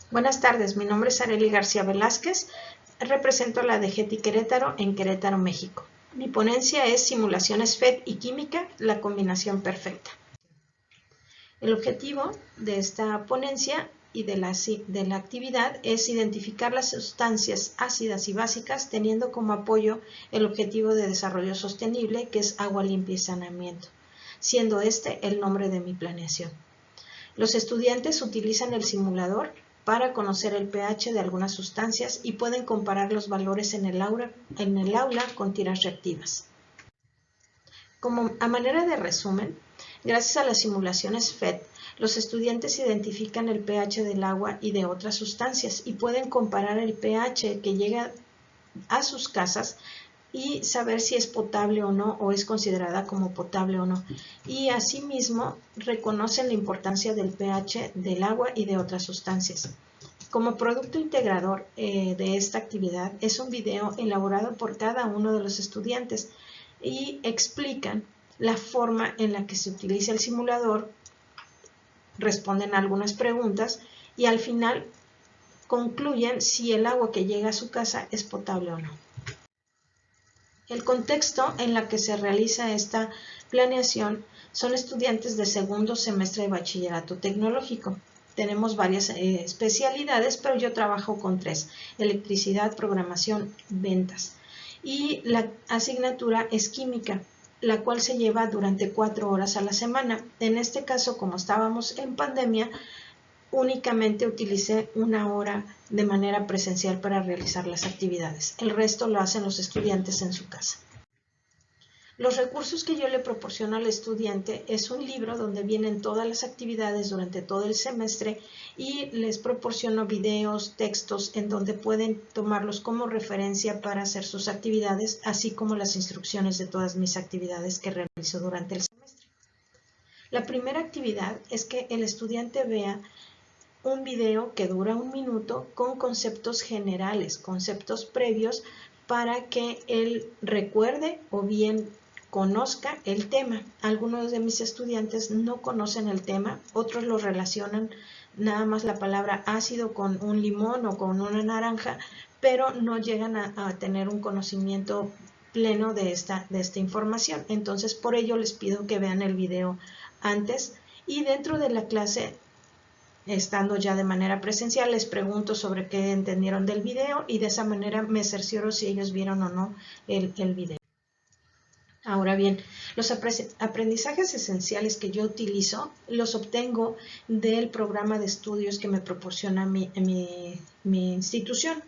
Buenas tardes, mi nombre es Arely García Velázquez, represento a la DGETI Querétaro en Querétaro, México. Mi ponencia es Simulaciones FET y Química, la combinación perfecta. El objetivo de esta ponencia y de la actividad es identificar las sustancias ácidas y básicas teniendo como apoyo el objetivo de desarrollo sostenible, que es agua limpia y saneamiento, siendo este el nombre de mi planeación. Los estudiantes utilizan el simulador para conocer el pH de algunas sustancias y pueden comparar los valores en el aula con tiras reactivas. Como a manera de resumen, gracias a las simulaciones FET, los estudiantes identifican el pH del agua y de otras sustancias y pueden comparar el pH que llega a sus casas y saber si es potable o no, o es considerada como potable o no. Y asimismo reconocen la importancia del pH del agua y de otras sustancias. Como producto integrador de esta actividad es un video elaborado por cada uno de los estudiantes y explican la forma en la que se utiliza el simulador, responden algunas preguntas y al final concluyen si el agua que llega a su casa es potable o no. El contexto en la que se realiza esta planeación son estudiantes de segundo semestre de bachillerato tecnológico. Tenemos varias especialidades, pero yo trabajo con 3: electricidad, programación, ventas. Y la asignatura es química, la cual se lleva durante 4 horas a la semana. En este caso, como estábamos en pandemia, únicamente utilicé 1 hora de manera presencial para realizar las actividades. El resto lo hacen los estudiantes en su casa. Los recursos que yo le proporciono al estudiante es un libro donde vienen todas las actividades durante todo el semestre y les proporciono videos, textos en donde pueden tomarlos como referencia para hacer sus actividades, así como las instrucciones de todas mis actividades que realizo durante el semestre. La primera actividad es que el estudiante vea un video que dura 1 minuto con conceptos generales, conceptos previos, para que él recuerde o bien conozca el tema. Algunos de mis estudiantes no conocen el tema, otros lo relacionan nada más la palabra ácido con un limón o con una naranja, pero no llegan a tener un conocimiento pleno de esta información. Entonces, por ello les pido que vean el video antes y dentro de la clase, estando ya de manera presencial, les pregunto sobre qué entendieron del video y de esa manera me cercioro si ellos vieron o no el video. Ahora bien, los aprendizajes esenciales que yo utilizo los obtengo del programa de estudios que me proporciona mi institución.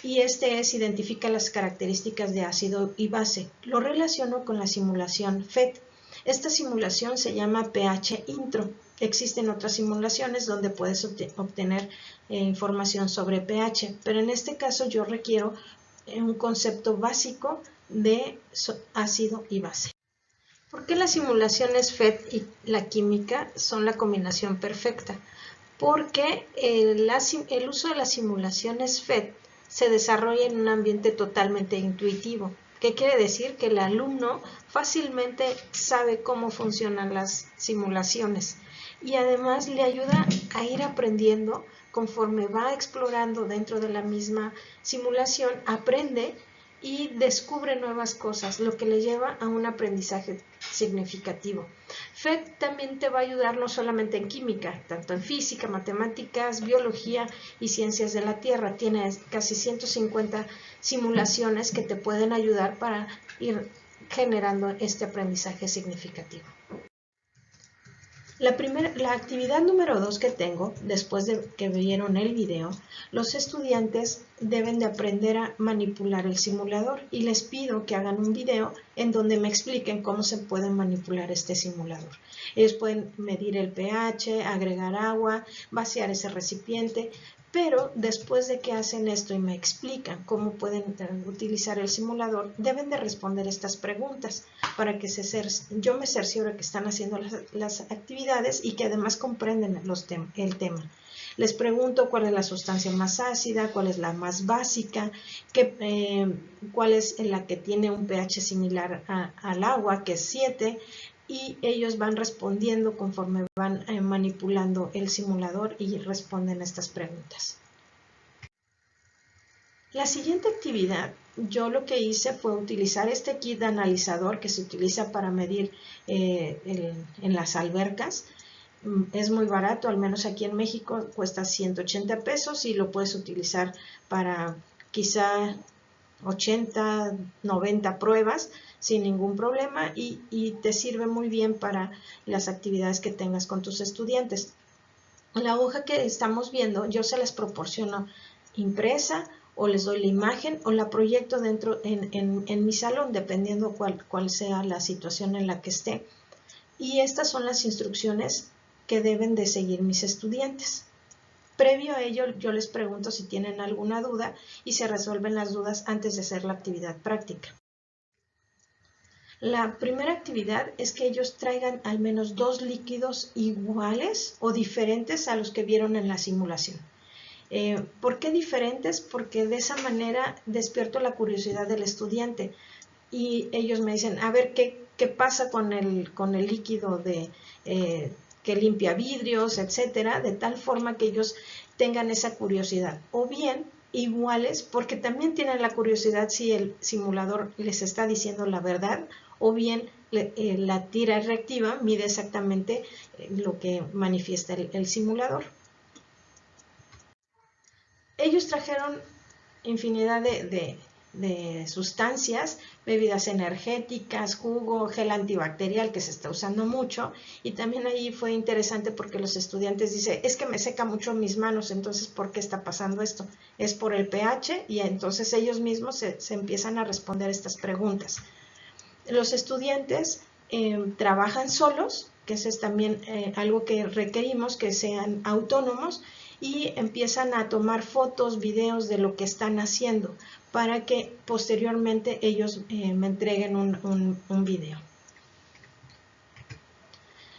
Y este es: identifica las características de ácido y base. Lo relaciono con la simulación FET. Esta simulación se llama pH Intro. Existen otras simulaciones donde puedes obtener información sobre pH, pero en este caso yo requiero un concepto básico de ácido y base. ¿Por qué las simulaciones FET y la química son la combinación perfecta? Porque el uso de las simulaciones FET se desarrolla en un ambiente totalmente intuitivo. ¿Qué quiere decir? Que el alumno fácilmente sabe cómo funcionan las simulaciones y además le ayuda a ir aprendiendo conforme va explorando dentro de la misma simulación, aprende y descubre nuevas cosas, lo que le lleva a un aprendizaje significativo. FET también te va a ayudar no solamente en química, tanto en física, matemáticas, biología y ciencias de la Tierra. Tiene casi 150 simulaciones que te pueden ayudar para ir generando este aprendizaje significativo. La actividad número 2 que tengo, después de que vieron el video, los estudiantes deben de aprender a manipular el simulador y les pido que hagan un video en donde me expliquen cómo se puede manipular este simulador. Ellos pueden medir el pH, agregar agua, vaciar ese recipiente, pero después de que hacen esto y me explican cómo pueden utilizar el simulador, deben de responder estas preguntas para que yo me cerciore que están haciendo las actividades y que además comprenden el tema. Les pregunto cuál es la sustancia más ácida, cuál es la más básica, cuál es la que tiene un pH similar al agua, que es 7, y ellos van respondiendo conforme van manipulando el simulador y responden estas preguntas. La siguiente actividad, yo lo que hice fue utilizar este kit de analizador que se utiliza para medir en las albercas. Es muy barato, al menos aquí en México cuesta 180 pesos y lo puedes utilizar para quizá 80, 90 pruebas sin ningún problema y te sirve muy bien para las actividades que tengas con tus estudiantes. La hoja que estamos viendo yo se las proporciono impresa o les doy la imagen o la proyecto dentro en mi salón, dependiendo cuál sea la situación en la que esté. Y estas son las instrucciones que deben de seguir mis estudiantes. Previo a ello, yo les pregunto si tienen alguna duda y se resuelven las dudas antes de hacer la actividad práctica. La primera actividad es que ellos traigan al menos 2 líquidos iguales o diferentes a los que vieron en la simulación. ¿Por qué diferentes? Porque de esa manera despierto la curiosidad del estudiante y ellos me dicen, a ver, ¿qué pasa con el líquido que limpia vidrios, etcétera? De tal forma que ellos tengan esa curiosidad. O bien, iguales, porque también tienen la curiosidad si el simulador les está diciendo la verdad, o bien la tira reactiva mide exactamente lo que manifiesta el simulador. Ellos trajeron infinidad de sustancias, bebidas energéticas, jugo, gel antibacterial que se está usando mucho, y también ahí fue interesante porque los estudiantes dicen, es que me seca mucho mis manos, entonces ¿por qué está pasando esto? Es por el pH, y entonces ellos mismos se empiezan a responder estas preguntas. Los estudiantes trabajan solos, que eso es también algo que requerimos, que sean autónomos, y empiezan a tomar fotos, videos de lo que están haciendo para que posteriormente ellos me entreguen un video.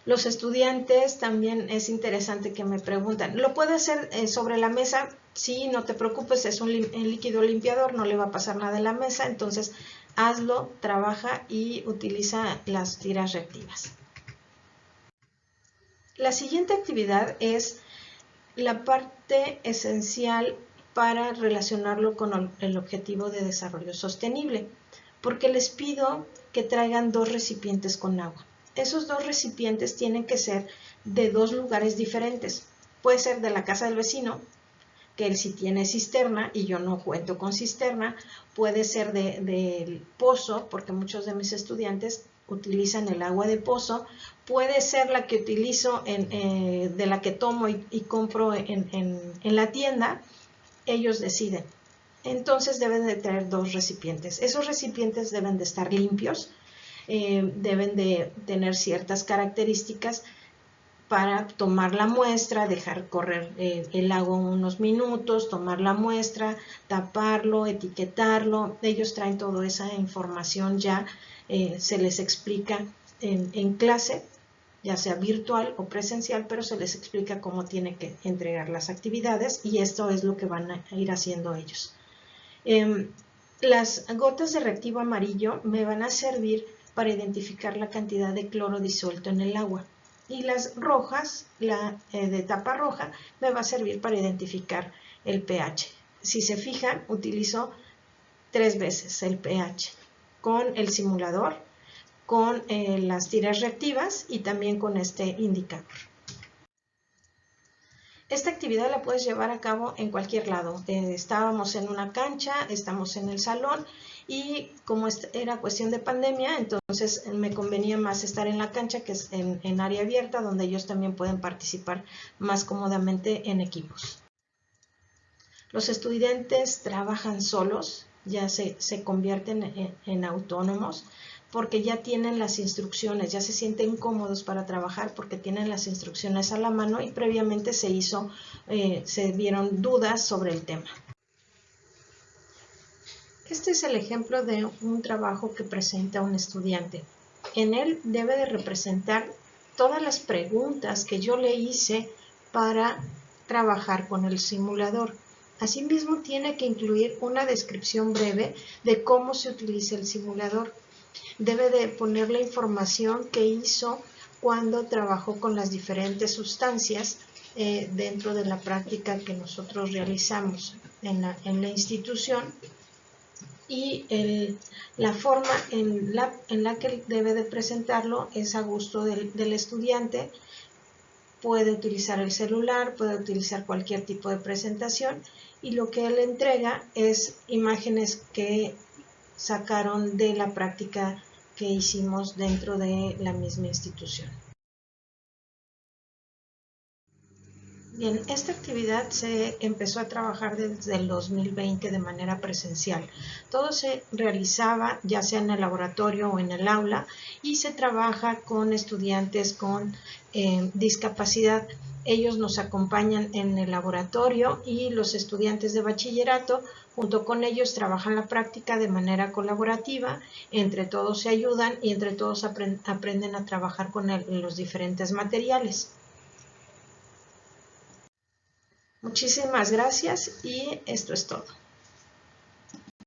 Los estudiantes también es interesante que me preguntan, ¿lo puedo hacer sobre la mesa? Sí, no te preocupes, es un líquido limpiador, no le va a pasar nada en la mesa, entonces hazlo, trabaja y utiliza las tiras reactivas. La siguiente actividad es la parte esencial para relacionarlo con el objetivo de desarrollo sostenible, porque les pido que traigan 2 recipientes con agua. Esos 2 recipientes tienen que ser de 2 lugares diferentes. Puede ser de la casa del vecino, que él sí tiene cisterna y yo no cuento con cisterna. Puede ser del pozo, porque muchos de mis estudiantes utilizan el agua de pozo. Puede ser la que utilizo de la que tomo y compro en la tienda. Ellos deciden. Entonces deben de tener 2 recipientes. Esos recipientes deben de estar limpios, deben de tener ciertas características para tomar la muestra, dejar correr el agua unos minutos, tomar la muestra, taparlo, etiquetarlo. Ellos traen toda esa información ya, se les explica en clase, ya sea virtual o presencial, pero se les explica cómo tienen que entregar las actividades y esto es lo que van a ir haciendo ellos. Las gotas de reactivo amarillo me van a servir para identificar la cantidad de cloro disuelto en el agua. Y las rojas, la de tapa roja, me va a servir para identificar el pH. Si se fijan, utilizo 3 veces el pH con el simulador, con las tiras reactivas y también con este indicador. Esta actividad la puedes llevar a cabo en cualquier lado. Estábamos en una cancha, estamos en el salón y como era cuestión de pandemia, entonces me convenía más estar en la cancha que es en área abierta donde ellos también pueden participar más cómodamente en equipos. Los estudiantes trabajan solos, ya se convierten en autónomos porque ya tienen las instrucciones, ya se sienten cómodos para trabajar porque tienen las instrucciones a la mano y previamente se dieron dudas sobre el tema. Este es el ejemplo de un trabajo que presenta un estudiante. En él debe de representar todas las preguntas que yo le hice para trabajar con el simulador. Asimismo, tiene que incluir una descripción breve de cómo se utiliza el simulador. Debe de poner la información que hizo cuando trabajó con las diferentes sustancias dentro de la práctica que nosotros realizamos en la institución, y la forma en la que debe de presentarlo es a gusto del estudiante. Puede utilizar el celular, puede utilizar cualquier tipo de presentación, y lo que él entrega es imágenes que sacaron de la práctica que hicimos dentro de la misma institución. Bien, esta actividad se empezó a trabajar desde el 2020 de manera presencial. Todo se realizaba ya sea en el laboratorio o en el aula, y se trabaja con estudiantes con discapacidad. Ellos nos acompañan en el laboratorio y los estudiantes de bachillerato junto con ellos trabajan la práctica de manera colaborativa. Entre todos se ayudan y entre todos aprenden a trabajar con los diferentes materiales. Muchísimas gracias y esto es todo.